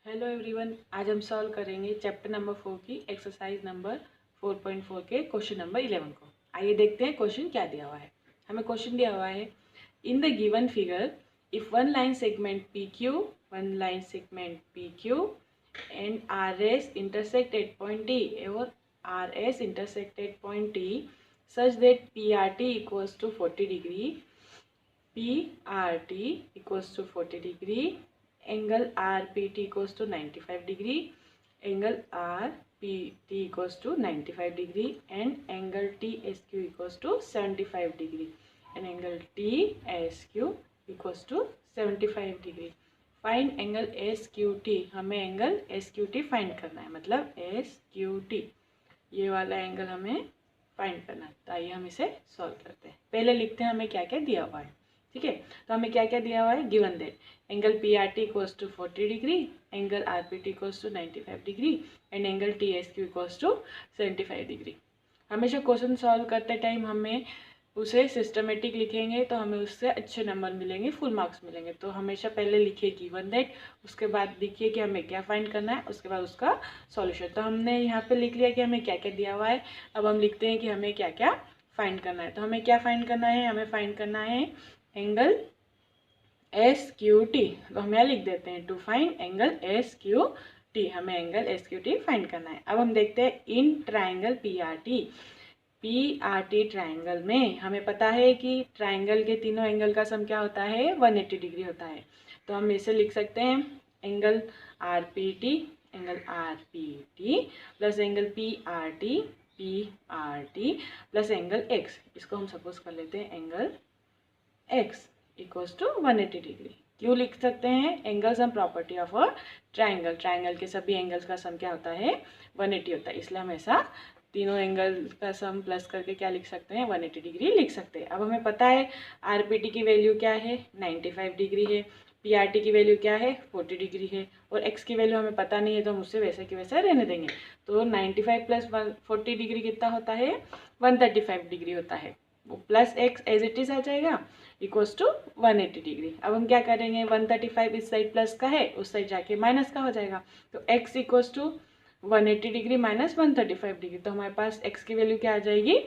Hello everyone, आज हम solve करेंगे चैप्टर नंबर 4 की एक्सरसाइज नंबर 4.4 के क्वेश्चन नंबर 11 को। आइए देखते हैं क्वेश्चन क्या दिया हुआ है। हमें क्वेश्चन दिया हुआ है, in the given figure if one line segment P Q and R S intersect at point D और R S intersect at point T such that P R T equals to 40 degree, PRT equals to 40 degree, angle RPT equals to 95 degree, angle RPT equals to 95 degree and angle TSQ equals to 75 degree and angle TSQ equals to 75 degree. Find angle SQT, हमें angle SQT find करना है, मतलब SQT ये वाला angle हमें find करना है। तो आइए हम इसे सॉल्व करते हैं। पहले लिखते हैं हमें क्या क्या दिया हुआ है। ठीक है, तो हमें क्या क्या दिया हुआ है। Given that angle PRT equals to 40 degree, angle RPT equals to 95 degree and angle TSQ equals to 75 degree. हमेशा क्वेश्चन सॉल्व करते टाइम हमें उसे सिस्टमेटिक लिखेंगे तो हमें उससे अच्छे नंबर मिलेंगे, फुल मार्क्स मिलेंगे। तो हमेशा पहले लिखिए गिवन दैट, उसके बाद लिखिए कि हमें क्या फाइंड करना है, उसके बाद उसका सॉल्यूशन। तो हमने यहाँ पे लिख लिया कि हमें क्या क्या दिया हुआ है। अब हम लिखते हैं कि हमें क्या क्या फाइंड करना है। तो हमें क्या फाइंड करना है, हमें फाइंड करना है एंगल SQT। तो हम यहाँ लिख देते हैं टू फाइंड एंगल SQT, हमें एंगल SQT फाइंड करना है। अब हम देखते हैं इन ट्राइंगल PRT ट्राइंगल में हमें पता है कि ट्राइंगल के तीनों एंगल का सम क्या होता है, 180 डिग्री होता है। तो हम इसे लिख सकते हैं angle RPT plus angle PRT plus angle X, इसको हम सपोज कर लेते हैं angle X equals to 180 degree. क्यों लिख सकते हैं, angle sum property of a triangle, triangle के सभी एंगल्स का सम क्या होता है, 180 होता है। इसलिए हम ऐसा तीनों एंगल का सम प्लस करके क्या लिख सकते हैं, 180 डिग्री लिख सकते हैं। अब हमें पता है RPT की वैल्यू क्या है, 95 डिग्री है, PRT की वैल्यू क्या है, 40 डिग्री है, और X की वैल्यू हमें पता नहीं है तो हम उससे वैसे कि वैसा रहने देंगे। तो 95 प्लस 40 डिग्री कितना होता है, 135 डिग्री होता है। वो plus X as it is आ जाएगा इक्वल्स टू 180 डिग्री। अब हम क्या करेंगे, 135 इस साइड प्लस का है, उस साइड जाके माइनस का हो जाएगा। तो x equals to 180 degree minus 135 degree. तो हमारे पास x की वैल्यू क्या आ जाएगी,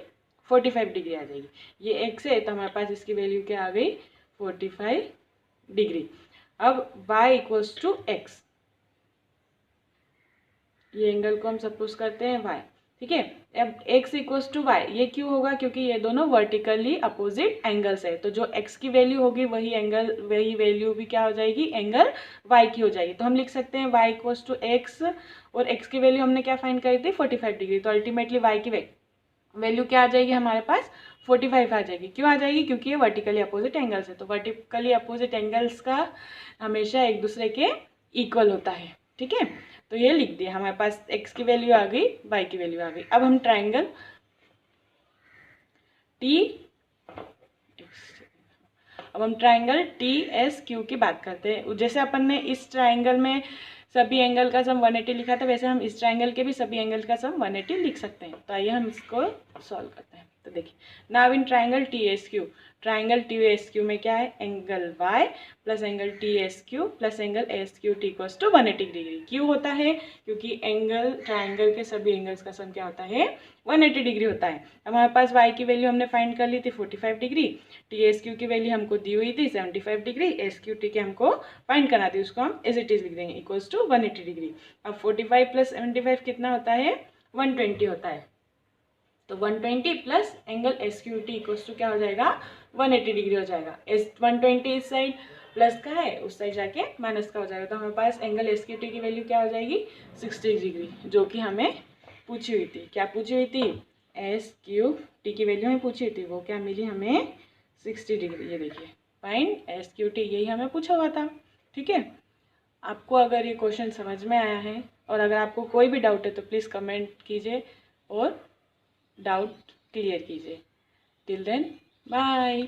45 डिग्री आ जाएगी। ये x है तो हमारे पास इसकी वैल्यू क्या आ गई, 45 डिग्री। अब y इक्वल्स टू x, ये एंगल को हम सपोज करते हैं y। ठीक है, अब x इक्वल्स टू वाई, ये क्यों होगा, क्योंकि ये दोनों वर्टिकली अपोजिट एंगल्स है। तो जो x की वैल्यू होगी वही वैल्यू भी क्या हो जाएगी, एंगल y की हो जाएगी। तो हम लिख सकते हैं y इक्वल्स टू x, और x की वैल्यू हमने क्या फाइंड करी थी, 45 डिग्री। तो अल्टीमेटली y की वैल्यू क्या आ जाएगी हमारे पास, 45 आ जाएगी। क्यों आ जाएगी, क्योंकि ये वर्टिकली अपोजिट एंगल्स है। तो वर्टिकली अपोजिट एंगल्स का हमेशा एक दूसरे के इक्वल होता है। ठीक है, तो ये लिख दिया, हमारे पास x की वैल्यू आ गई, y की वैल्यू आ गई। अब हम ट्राइंगल TSQ की बात करते हैं। जैसे अपन ने इस ट्राइंगल में सभी एंगल का सम 180 लिखा था, वैसे हम इस ट्राइंगल के भी सभी एंगल का सम 180 लिख सकते हैं। तो आइए हम इसको सॉल्व करते हैं। तो देखिए, नाउ इन ट्राइंगल TSQ में क्या है, angle y plus angle TSQ plus angle SQT equals to 180 degree. क्यों होता है, क्योंकि एंगल ट्राइंगल के सभी एंगल्स का सम क्या होता है, 180 डिग्री होता है। हमारे पास y की वैल्यू हमने फाइंड कर ली थी 45 डिग्री, TSQ की वैल्यू हमको दी हुई थी 75 डिग्री, SQT के हमको फाइंड करना थी, उसको हम एज इट इज लिख देंगे इक्वल्स टू 180 डिग्री। अब 45 प्लस 75 कितना होता है, 120 होता है। तो 120 plus angle SQT equals to क्या हो जाएगा, 180 डिग्री हो जाएगा। 120 इस साइड प्लस का है, उस साइड जाके माइनस का हो जाएगा। तो हमारे पास एंगल SQT की वैल्यू क्या हो जाएगी, 60 डिग्री, जो कि हमें पूछी हुई थी। क्या पूछी हुई थी, SQT की वैल्यू हमें पूछी हुई थी, वो क्या मिली हमें, 60 डिग्री। ये देखिए, फाइंड SQT, यही हमें पूछा हुआ था। ठीक है, आपको अगर ये क्वेश्चन समझ में आया है और अगर आपको कोई भी डाउट है तो प्लीज़ कमेंट कीजिए और डाउट क्लियर कीजिए। Till then bye.